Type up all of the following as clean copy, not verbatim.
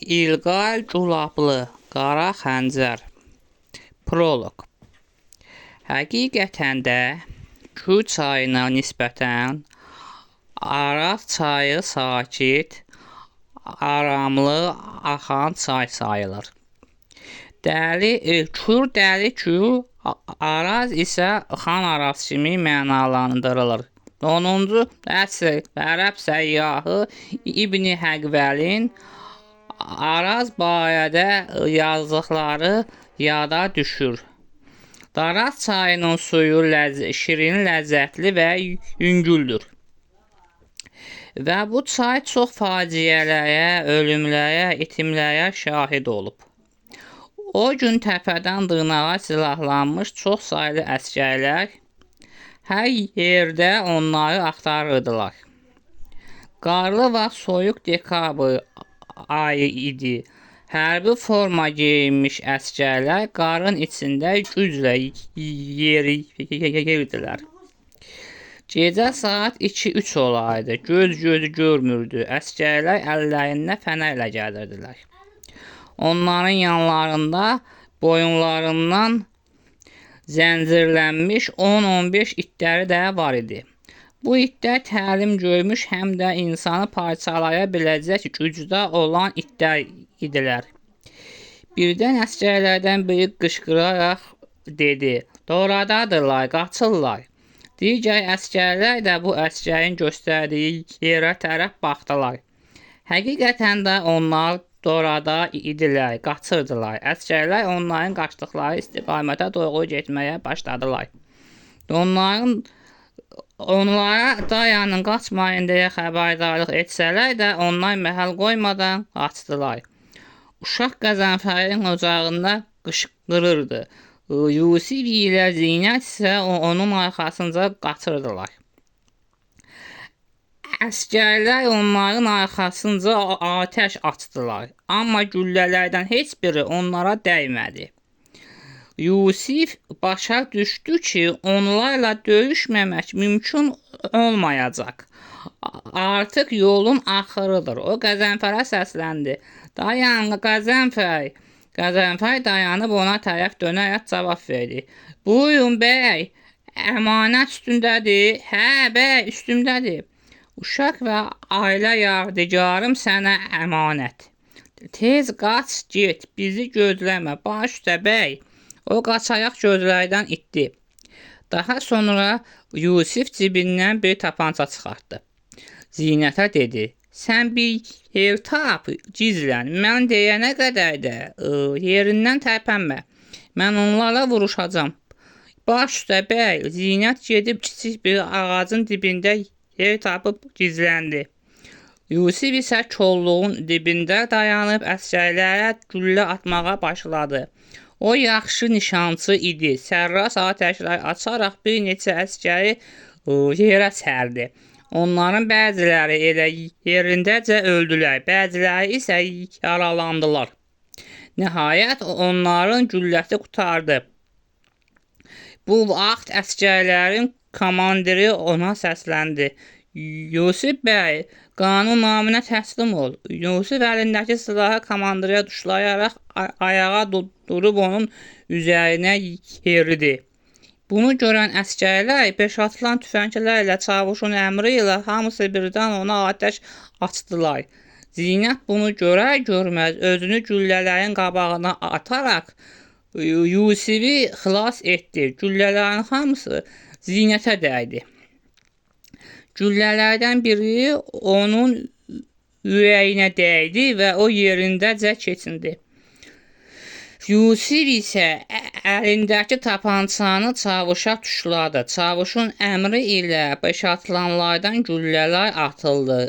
İlqay Culablı, Qara Xəncər. Proloq. Həqiqətən də Kür çayına nisbətən Araz çayı sakit, aramlı axan çay sayılır. Kür dəli Kür, Araz isə Xan Araz kimi mənalandırılır. 10-cu əsr ərəb səyyahı İbn Həqvəlin Araz barədə yazdıqları yada düşür. Daraz çayının suyu şirin, ləzzətli və yüngüldür. Və bu çay çox faciələrə, ölümlərə, itimlərə şahid olub. O gün təpədən dırnağa silahlanmış çox saylı əsgərlər hər yerdə onları axtarırdılar. Qarlı və soyuq dekabr ayı idi. Hərbi forma geyinmiş əsgərlər qarın içində güclə yeriyirdilər. Gecə saat 2-3 olaydı. Göz görmürdü. Əsgərlər əllərində fənərlə gəzirdilər. Onların yanlarında boyunlarından zəncirlənmiş 10-15 itləri də var idi. Bu itlər təlim görmüş, həm də insanı parçalaya biləcək gücdə olan itlər idilər. Birdən əsgərlərdən biri qışqıraraq dedi: "Doradadırlar, qaçırlar." Digər əsgərlər də bu əsgərin göstərdiyi yerə tərəf baxdılar. Həqiqətən də onlar dorada idilər, qaçırdılar. Əsgərlər onların qaçdıqları istiqamətə doğru getməyə başladılar. Onlara dayanın, qaçmayın deyə xəbərdarlıq etsələr də onlar məhəl qoymadan qaçdılar. Uşaq Qəzənfərin ocağında qışqırırdı. Yusif ilə Zinət isə onun arxasınca qaçırdılar. Əsgərlər onların arxasınca atəş açdılar. Amma güllələrdən heç biri onlara dəymədi. Yusif başa düşdü ki, onlarla döyüşməmək mümkün olmayacaq. Artıq yolun axırıdır. O Qəzənfərə səsləndi. "Dayan, Qəzənfər." Qəzənfər dayanıb ona tərəf dönərək cavab verdi. "Buyurun bəy, əmanət üstündədir." "Hə, bəy, üstümdədir." "Uşaq və ailə yadigarım sənə əmanət. Tez qaç, get, bizi gözləmə, baş üstə bəy." O qaçaraq gözlərdən itdi. Daha sonra Yusif cibindən bir tapança çıxartdı. Zinətə dedi: "Sən bir yer tap, gizlən. Mən deyənə qədər də yerindən tərpənmə. Mən onlarla vuruşacağam." "Baş üstə bəy." Zinət gedib kiçik bir ağacın dibində yer tapıb gizləndi. Yusif isə kolluğun dibində dayanıb əsgərlərə güllə atmağa başladı. O yaxşı nişançı idi. Sərras atəşlər açaraq bir neçə əsgəri yerə sərdi. Onların bəziləri elə yerindəcə öldülər, bəziləri isə yaralandılar. Nəhayət onların gülləsi qurtardı. Bu vaxt əsgərlərin komandiri ona səsləndi: "Yusif bəy, qanun naminə təslim ol." Yusif əlindəki silahı komandiriyə tuşlayaraq ayağa durub onun üzərinə yeridi. Bunu görən əsgərlər 5 atılan tüfənglərlə çavuşun əmri ilə hamısı birdən ona atəş açdılar. Zinət bunu görər-görməz özünü güllələrin qabağına ataraq Yusifi xilas etdi. Güllələrin hamısı Zinətə dəydi. Güllələrdən biri onun ürəyinə dəydi və o yerindəcə keçindi. Yusif isə əlindəki tapançanı çavuşa tuşladı. Çavuşun əmri ilə 5 atılanlardan güllələr atıldı.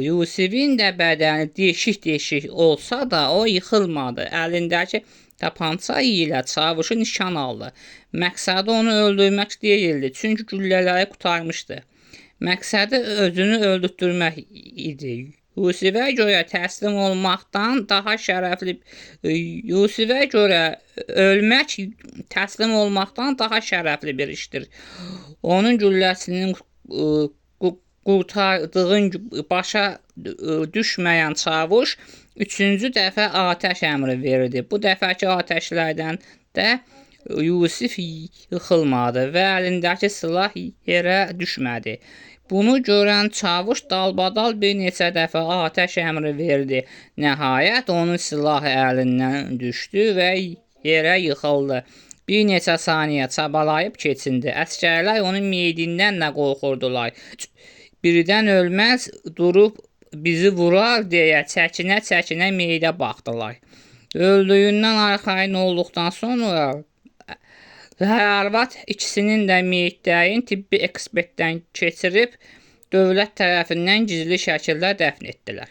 Yusifin də bədəni deşik-deşik olsa da o yıxılmadı. Əlindəki tapança ilə çavuşu nişan aldı. Məqsədi onu öldürmək deyildi, çünki güllələri qurtarmışdı. Məqsədi özünü öldürtmək idi. Yusifə görə ölmək təslim olmaqdan daha şərəfli bir işdir. Onun gülləsinin qurtardığın başa düşməyən çavuş üçüncü dəfə atəş əmri verdi. Bu dəfəki atəşlərdən də Yusif yıxılmadı və əlindəki silah yerə düşmədi. Bunu görən çavuş dalbadal bir neçə dəfə atəş əmri verdi. Nəhayət onun silahı əlindən düşdü və yerə yıxıldı. Bir neçə saniyə çabalayıb keçindi. Əsgərlər onun meyidindən də qorxurdular. Birdən ölməz durub bizi vurar deyə çəkinə-çəkinə meyidə baxdılar. Öldüyündən arxayın olduqdan sonra arvad ikisinin də meyitlərini tibbi ekspertdən keçirib dövlət tərəfindən gizli şəkildə dəfn etdilər.